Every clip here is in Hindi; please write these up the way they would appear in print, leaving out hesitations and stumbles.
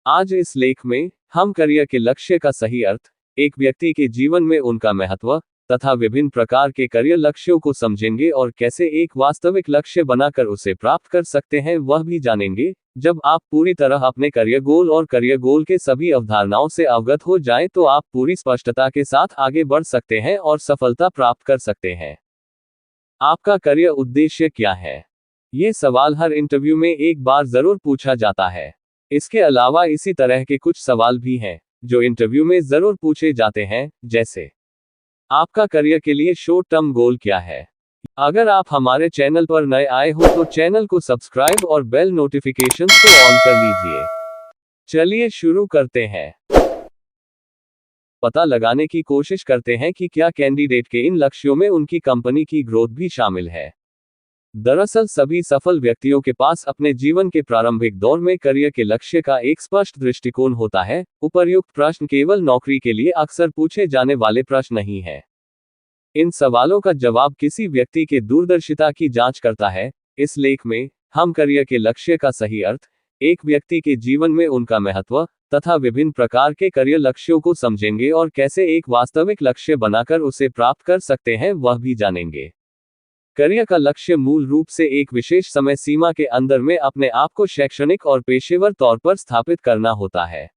आज इस लेख में हम करियर के लक्ष्य का सही अर्थ, एक व्यक्ति के जीवन में उनका महत्व तथा विभिन्न प्रकार के करियर लक्ष्यों को समझेंगे और कैसे एक वास्तविक लक्ष्य बनाकर उसे प्राप्त कर सकते हैं वह भी जानेंगे। जब आप पूरी तरह अपने करियर गोल और करियर गोल के सभी अवधारणाओं से अवगत हो जाएं तो आप पूरी स्पष्टता के साथ आगे बढ़ सकते हैं और सफलता प्राप्त कर सकते हैं। आपका करियर उद्देश्य क्या है? ये सवाल हर इंटरव्यू में एक बार जरूर पूछा जाता है। इसके अलावा इसी तरह के कुछ सवाल भी हैं जो इंटरव्यू में जरूर पूछे जाते हैं, जैसे आपका करियर के लिए शॉर्ट टर्म गोल क्या है? अगर आप हमारे चैनल पर नए आए हो तो चैनल को सब्सक्राइब और बेल नोटिफिकेशंस को ऑन कर लीजिए। चलिए शुरू करते हैं। पता लगाने की कोशिश करते हैं कि क्या कैंडिडेट के इन लक्ष्यों में उनकी कंपनी की ग्रोथ भी शामिल है। दरअसल सभी सफल व्यक्तियों के पास अपने जीवन के प्रारंभिक दौर में करियर के लक्ष्य का एक स्पष्ट दृष्टिकोण होता है। उपर्युक्त प्रश्न केवल नौकरी के लिए अक्सर पूछे जाने वाले प्रश्न नहीं है। इन सवालों का जवाब किसी व्यक्ति के दूरदर्शिता की जांच करता है। इस लेख में हम करियर के लक्ष्य का सही अर्थ, एक व्यक्ति के जीवन में उनका महत्व तथा विभिन्न प्रकार के करियर लक्ष्यों को समझेंगे और कैसे एक वास्तविक लक्ष्य बनाकर उसे प्राप्त कर सकते हैं वह भी जानेंगे। करियर का लक्ष्य मूल रूप से एक विशेष समय सीमा के अंदर में अपने आप को शैक्षणिक और पेशेवर तौर पर स्थापित करना होता है।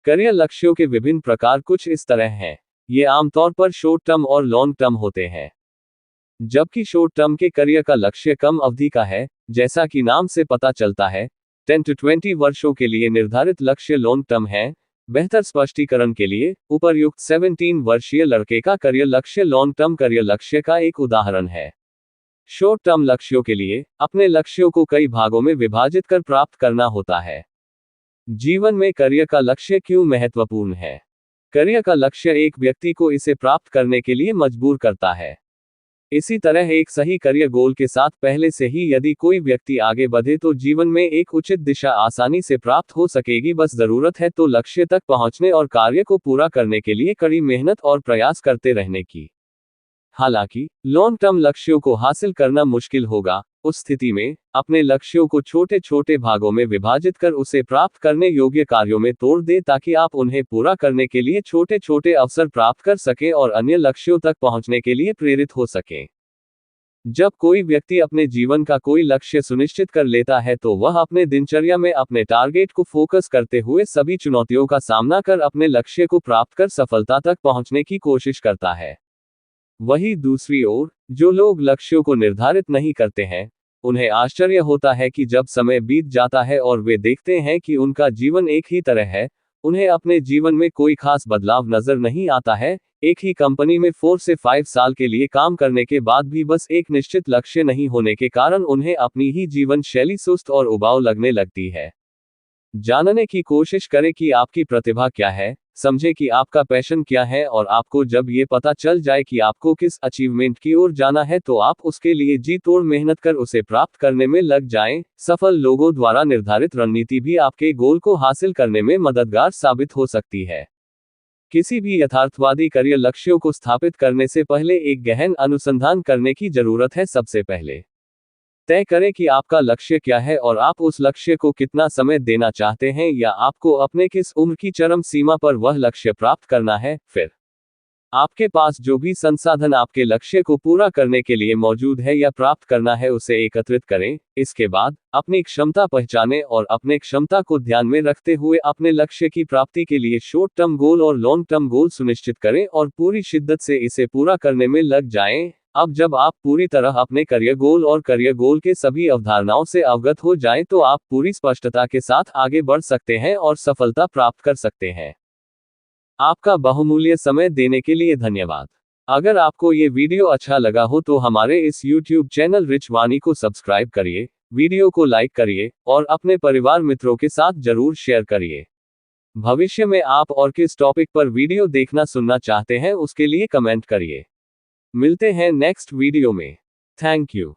करियर लक्ष्यों के विभिन्न प्रकार कुछ इस तरह हैं। ये आमतौर पर शॉर्ट टर्म और लॉन्ग टर्म होते हैं। जबकि शॉर्ट टर्म के करियर का लक्ष्य कम अवधि का है, जैसा कि नाम से पता चलता है, 10 to 20 वर्षों के लिए निर्धारित लक्ष्य लॉन्ग टर्म है। बेहतर स्पष्टीकरण के लिए, उपर्युक्त 17 वर्षीय लड़के का करियर लक्ष्य लॉन्ग टर्म करियर लक्ष्य का एक उदाहरण है। शॉर्ट टर्म लक्ष्यों के लिए अपने लक्ष्यों को कई भागों में विभाजित कर प्राप्त करना होता है। जीवन में करियर का लक्ष्य क्यों महत्वपूर्ण है? करियर का लक्ष्य एक व्यक्ति को इसे प्राप्त करने के लिए मजबूर करता है। इसी तरह एक सही करियर गोल के साथ पहले से ही यदि कोई व्यक्ति आगे बढ़े तो जीवन में एक उचित दिशा आसानी से प्राप्त हो सकेगी। बस जरूरत है तो लक्ष्य तक पहुंचने और कार्य को पूरा करने के लिए कड़ी मेहनत और प्रयास करते रहने की। हालांकि लॉन्ग टर्म लक्ष्यों को हासिल करना मुश्किल होगा। उस स्थिति में अपने लक्ष्यों को छोटे छोटे भागों में विभाजित कर उसे प्राप्त करने योग्य कार्यों में तोड़ दे ताकि आप उन्हें पूरा करने के लिए छोटे छोटे अवसर प्राप्त कर सकें और अन्य लक्ष्यों तक पहुंचने के लिए प्रेरित हो सकें। जब कोई व्यक्ति अपने जीवन का कोई लक्ष्य सुनिश्चित कर लेता है तो वह अपने दिनचर्या में अपने टारगेट को फोकस करते हुए सभी चुनौतियों का सामना कर अपने लक्ष्य को प्राप्त कर सफलता तक पहुंचने की कोशिश करता है। वहीं दूसरी ओर जो लोग लक्ष्यों को निर्धारित नहीं करते हैं, उन्हें आश्चर्य होता है कि जब समय बीत जाता है और वे देखते हैं कि उनका जीवन एक ही तरह है, उन्हें अपने जीवन में कोई खास बदलाव नजर नहीं आता है। एक ही कंपनी में 4 से 5 साल के लिए काम करने के बाद भी बस एक निश्चित लक्ष्य नहीं होने के कारण उन्हें अपनी ही जीवन शैली सुस्त और उबाऊ लगने लगती है। जानने की कोशिश करें कि आपकी प्रतिभा क्या है, समझें कि आपका पैशन क्या है और आपको जब ये पता चल जाए कि आपको किस अचीवमेंट की ओर जाना है तो आप उसके लिए जी तोड़ मेहनत कर उसे प्राप्त करने में लग जाएं। सफल लोगों द्वारा निर्धारित रणनीति भी आपके गोल को हासिल करने में मददगार साबित हो सकती है। किसी भी यथार्थवादी करियर लक्ष्यों को स्थापित करने से पहले एक गहन अनुसंधान करने की जरूरत है। सबसे पहले तय करें कि आपका लक्ष्य क्या है और आप उस लक्ष्य को कितना समय देना चाहते हैं या आपको अपने किस उम्र की चरम सीमा पर वह लक्ष्य प्राप्त करना है। फिर आपके पास जो भी संसाधन आपके लक्ष्य को पूरा करने के लिए मौजूद है या प्राप्त करना है उसे एकत्रित करें। इसके बाद अपनी क्षमता पहचानें और अपने क्षमता को ध्यान में रखते हुए अपने लक्ष्य की प्राप्ति के लिए शॉर्ट टर्म गोल और लॉन्ग टर्म गोल सुनिश्चित करें और पूरी शिद्दत से इसे पूरा करने में लग जाएं। अब जब आप पूरी तरह अपने करियर गोल और करियर गोल के सभी अवधारणाओं से अवगत हो जाएं तो आप पूरी स्पष्टता के साथ आगे बढ़ सकते हैं और सफलता प्राप्त कर सकते हैं। आपका बहुमूल्य समय देने के लिए धन्यवाद। अगर आपको ये वीडियो अच्छा लगा हो तो हमारे इस YouTube चैनल रिच वाणी को सब्सक्राइब करिए, वीडियो को लाइक करिए और अपने परिवार मित्रों के साथ जरूर शेयर करिए। भविष्य में आप और किस टॉपिक पर वीडियो देखना सुनना चाहते हैं उसके लिए कमेंट करिए। मिलते हैं नेक्स्ट वीडियो में। Thank you.